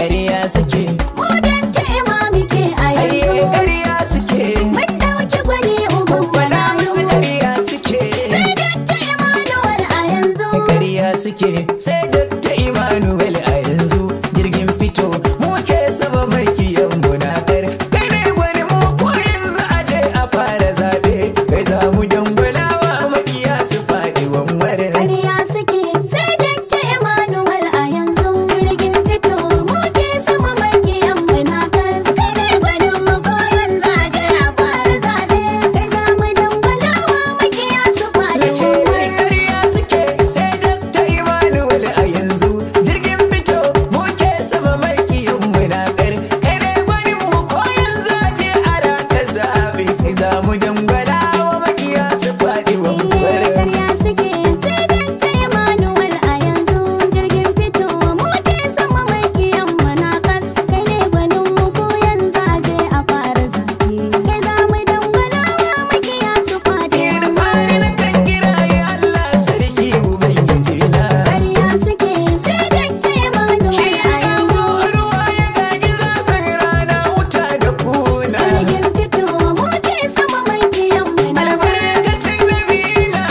ƙarya suke. Mu dan tema muke a yanzu. Ƙarya suke. Mun ɗauki gwani uban Faɗa marayu. musu ƙarya suke. Sai Dakta Emmanuel a yanzu. Ƙarya suke. Sai Dakta Emmanuel a yanzu. Jirgin fito muke sama mai kiyan munakar. Kai ne gwani mu ko yanzu aje a fara zaɓe. Kai za mu dangwalawa makiya su faɗi wanwarin. Ƙarya suke. Sai Dakta Emmanuel a yanzu. Jirgin fito muke sama makiyan munakas. Kai ne gwanin mu ko yanzu aje a fara zaɓe. Kai za mu dangwalawa makiya su faɗi Ce wanwarin. ƙarya suke. Sai Dakta Emmanuel a yanzu. Jirgin fito muke sama mai kiyan munakar. Kai ne gwanin mu ko yanzu aje a raka zaɓe. Kai za mu dangwalawa makiya su faɗi wanwarin. Ƙarya suke. Sai Dakta Emmanuel a yanzu. Jirgin fito muke sama makiyan munakas. Kai ne gwanin mu ko yanzu aje a fara zaɓe. Kai za mu dangwalawa makiya su faɗi Da fari na kan kiraye Allah sarki Ubangiji na. Ƙarya suke. Sai Dakta Emmanuel Shi a ya yanzu. kawo ruwa ya gagi zafin rana wuta da kuna. Jirgin fito muke sama makiyan munakas. Albarkacin Nabila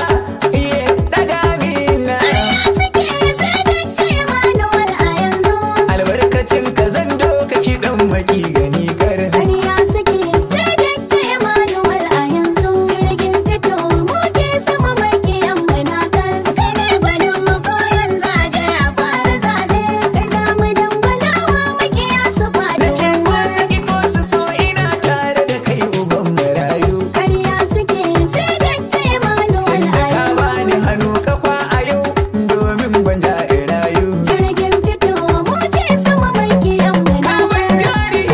ya daga mina. Ƙarya suke. Sai Dakta Emmanuel a yanzu. Albarkacin ka zan doka kiɗan maki gani kar. Ƙarya suke. Sai Dakta Emmanuel a yanzu. Jirgin fito muke sama makiyan munakas. Kai ne gwanin mu ko yanzu aje a fara zaɓe. Kai za mu dangwalawa makiya su faɗi Na ce ko wanwarin. su ki ko su so ina tare da kai uban marayu. Ƙarya suke. Sai Dakta Emmanuel a Tunda ka yanzu. bani hannu kafa a yau domin gwanja in rayu. Jirgin fito muke sama makiyan Kamun munakas. jari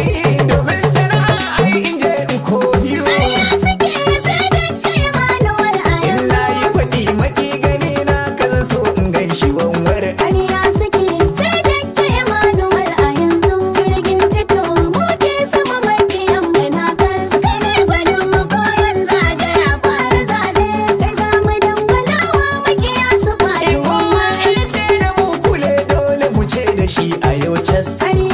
domin sana'a ai in je in koyo. Ƙarya suke. Sai Dakta Emmanuel a In yanzu. na yi faɗi maki gani na ka zan so in gan shi wanwar. Ƙarya suke. Sai Dakta Emmanuel a yanzu. Jirgin fito muke sama makiyan munakas. Kai ne gwanin mu ko yanzu aje a fara zaɓe. Kai za mu dangwalawa makiya su faɗi Kowa wanwarin. ya ce da mu kule dole mu ce da shi a yau cas. Ƙarya